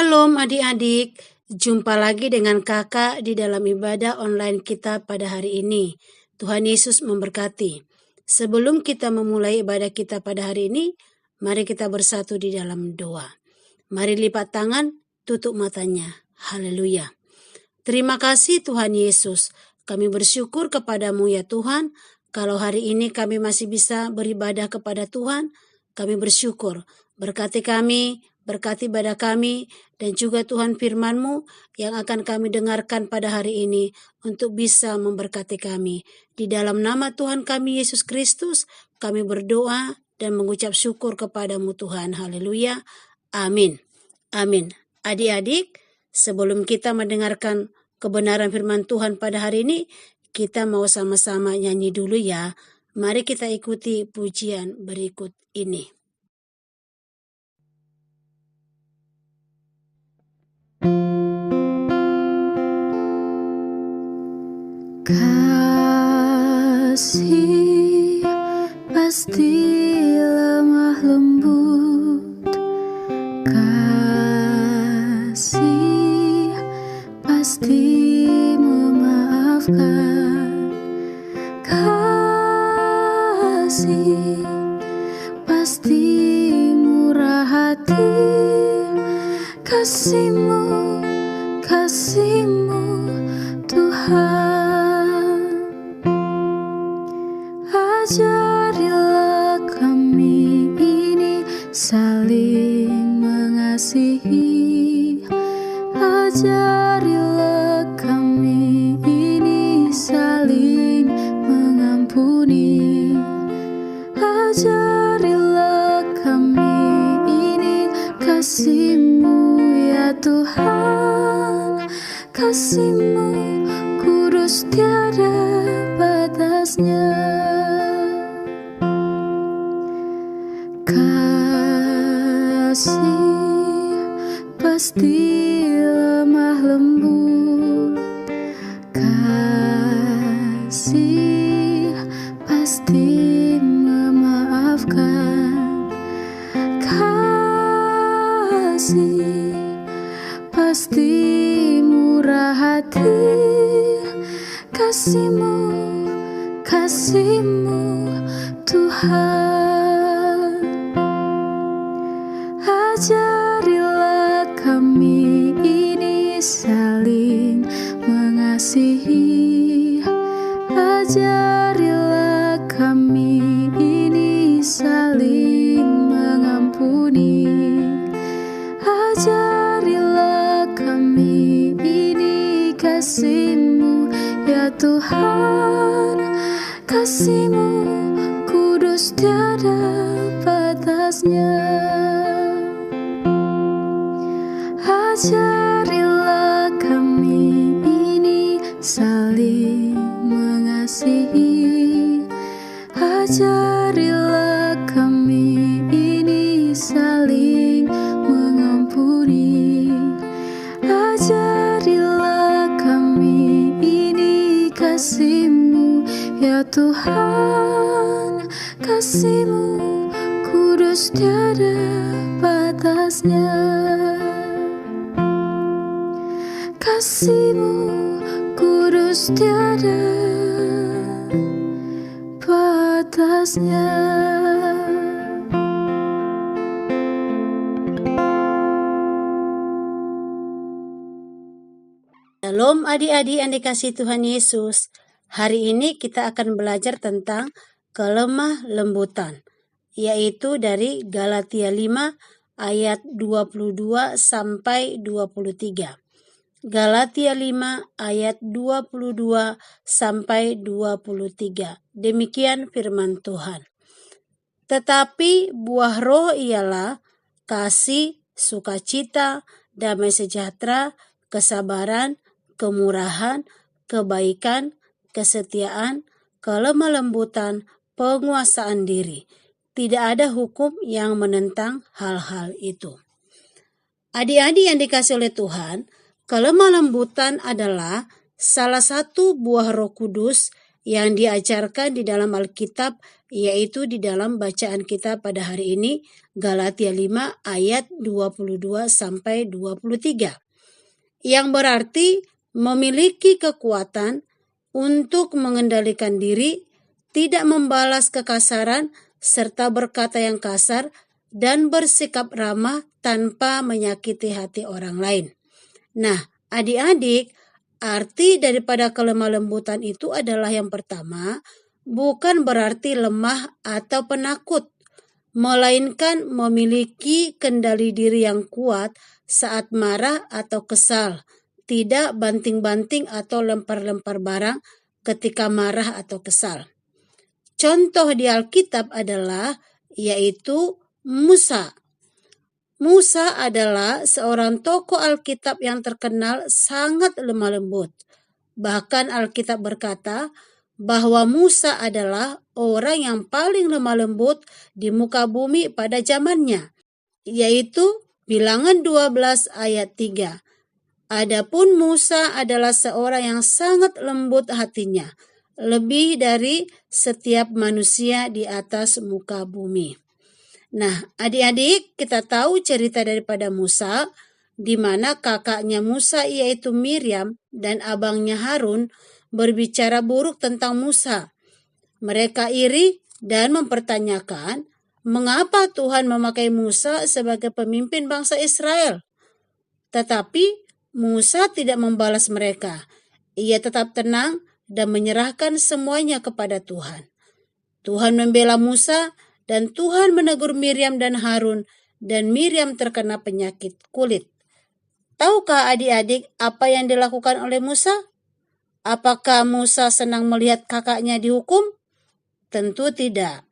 Shalom adik-adik, jumpa lagi dengan kakak di dalam ibadah online kita pada hari ini. Tuhan Yesus memberkati. Sebelum kita memulai ibadah kita pada hari ini, mari kita bersatu di dalam doa. Mari lipat tangan, tutup matanya. Haleluya. Terima kasih Tuhan Yesus. Kami bersyukur kepadamu ya Tuhan. Kalau hari ini kami masih bisa beribadah kepada Tuhan, kami bersyukur. Berkati kami, berkati ibadah kami, dan juga Tuhan firman-Mu yang akan kami dengarkan pada hari ini untuk bisa memberkati kami. Di dalam nama Tuhan kami Yesus Kristus, kami berdoa dan mengucap syukur kepadamu Tuhan. Haleluya. Amin. Amin. Adik-adik, sebelum kita mendengarkan kebenaran firman Tuhan pada hari ini, kita mau sama-sama nyanyi dulu ya. Mari kita ikuti pujian berikut ini. Kasih pasti lemah lembut, kasih pasti memaafkan, kasih pasti murah hati, kasih-Mu, kasih-Mu Tuhan. Ajarilah kami ini saling mengasihi. Ajarilah kami ini saling mengampuni. Ajarilah kami ini kasih-Mu ya Tuhan. Kasih-Mu kudus tiada batasnya. Kasih pasti lemah lembut, kasih pasti memaafkan, kasih pasti murah hati, kasih-Mu, kasih-Mu Tuhan. Ajarilah kami ini saling mengasihi. Ajarilah kami ini saling mengampuni. Ajarilah kami ini kasih-Mu ya Tuhan. Kasih-Mu kudus tiada batasnya. Ajarilah kami ini saling mengasihi. Ajarilah kami ini saling mengampuni. Ajarilah kami ini kasih-Mu ya Tuhan. Kasih-Mu kudus tiada batasnya. Kasih-Mu kudus tiada batasnya. Shalom adik-adik yang dikasihi Tuhan Yesus. Hari ini kita akan belajar tentang kelemah lembutan, yaitu dari Galatia 5 ayat 22 sampai 23. Galatia 5 ayat 22 sampai 23. Demikian firman Tuhan. Tetapi buah roh ialah kasih, sukacita, damai sejahtera, kesabaran, kemurahan, kebaikan, kesetiaan, kelemah lembutan, penguasaan diri. Tidak ada hukum yang menentang hal-hal itu. Adik-adik yang dikasihi oleh Tuhan, kelemah lembutan adalah salah satu buah Roh Kudus yang diajarkan di dalam Alkitab, yaitu di dalam bacaan kita pada hari ini, Galatia 5 ayat 22 sampai 23. Yang berarti memiliki kekuatan untuk mengendalikan diri, tidak membalas kekasaran, serta berkata yang kasar, dan bersikap ramah tanpa menyakiti hati orang lain. Nah, adik-adik, arti daripada kelemah lembutan itu adalah yang pertama, bukan berarti lemah atau penakut, melainkan memiliki kendali diri yang kuat saat marah atau kesal, tidak banting-banting atau lempar-lempar barang ketika marah atau kesal. Contoh di Alkitab adalah yaitu Musa. Musa adalah seorang tokoh Alkitab yang terkenal sangat lemah lembut. Bahkan Alkitab berkata bahwa Musa adalah orang yang paling lemah lembut di muka bumi pada zamannya, yaitu Bilangan 12 ayat 3. Adapun Musa adalah seorang yang sangat lembut hatinya, lebih dari setiap manusia di atas muka bumi. Nah, adik-adik, kita tahu cerita daripada Musa, di mana kakaknya Musa yaitu Miriam dan abangnya Harun berbicara buruk tentang Musa. Mereka iri dan mempertanyakan, mengapa Tuhan memakai Musa sebagai pemimpin bangsa Israel? Tetapi Musa tidak membalas mereka. Ia tetap tenang dan menyerahkan semuanya kepada Tuhan. Tuhan membela Musa, dan Tuhan menegur Miriam dan Harun, dan Miriam terkena penyakit kulit. Tahukah adik-adik apa yang dilakukan oleh Musa? Apakah Musa senang melihat kakaknya dihukum? Tentu tidak.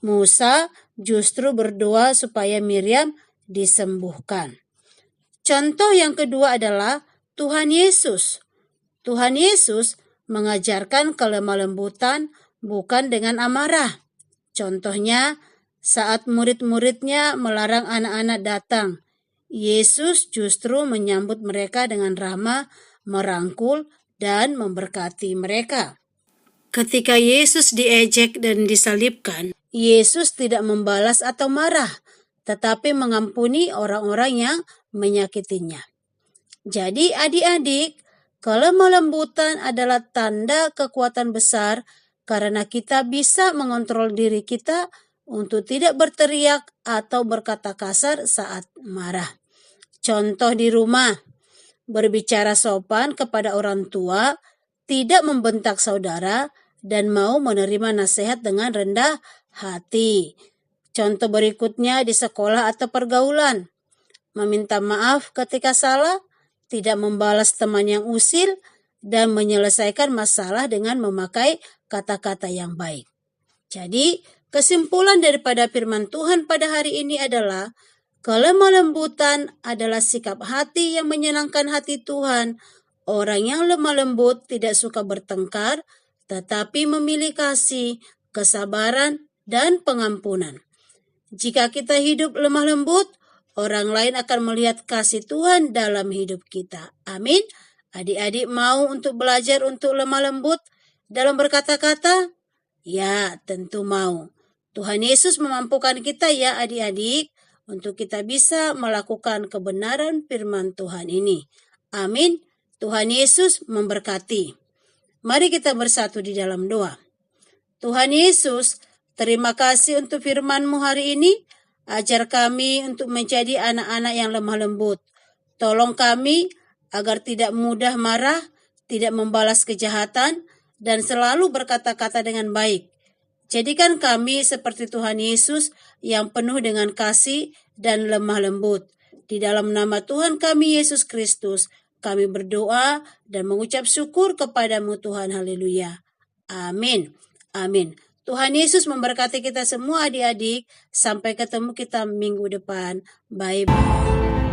Musa justru berdoa supaya Miriam disembuhkan. Contoh yang kedua adalah Tuhan Yesus. Tuhan Yesus mengajarkan kelemah lembutan bukan dengan amarah. Contohnya, saat murid-muridnya melarang anak-anak datang, Yesus justru menyambut mereka dengan ramah, merangkul, dan memberkati mereka. Ketika Yesus diejek dan disalibkan, Yesus tidak membalas atau marah, tetapi mengampuni orang-orang yang menyakitinya. Jadi adik-adik, kelemah lembutan adalah tanda kekuatan besar karena kita bisa mengontrol diri kita untuk tidak berteriak atau berkata kasar saat marah. Contoh di rumah, berbicara sopan kepada orang tua, tidak membentak saudara, dan mau menerima nasihat dengan rendah hati. Contoh berikutnya di sekolah atau pergaulan, meminta maaf ketika salah, tidak membalas teman yang usil, dan menyelesaikan masalah dengan memakai kata-kata yang baik. Jadi, kesimpulan daripada firman Tuhan pada hari ini adalah kelemah lembutan adalah sikap hati yang menyenangkan hati Tuhan. Orang yang lemah lembut tidak suka bertengkar, tetapi memilih kasih, kesabaran, dan pengampunan. Jika kita hidup lemah lembut, orang lain akan melihat kasih Tuhan dalam hidup kita. Amin. Adik-adik mau untuk belajar untuk lemah lembut dalam berkata-kata? Ya, tentu mau. Tuhan Yesus memampukan kita ya adik-adik untuk kita bisa melakukan kebenaran firman Tuhan ini. Amin. Tuhan Yesus memberkati. Mari kita bersatu di dalam doa. Tuhan Yesus, terima kasih untuk firman-Mu hari ini. Ajar kami untuk menjadi anak-anak yang lemah lembut. Tolong kami agar tidak mudah marah, tidak membalas kejahatan, dan selalu berkata-kata dengan baik. Jadikan kami seperti Tuhan Yesus yang penuh dengan kasih dan lemah lembut. Di dalam nama Tuhan kami Yesus Kristus, kami berdoa dan mengucap syukur kepadamu Tuhan. Haleluya. Amin. Amin. Tuhan Yesus memberkati kita semua adik-adik. Sampai ketemu kita minggu depan. Bye-bye.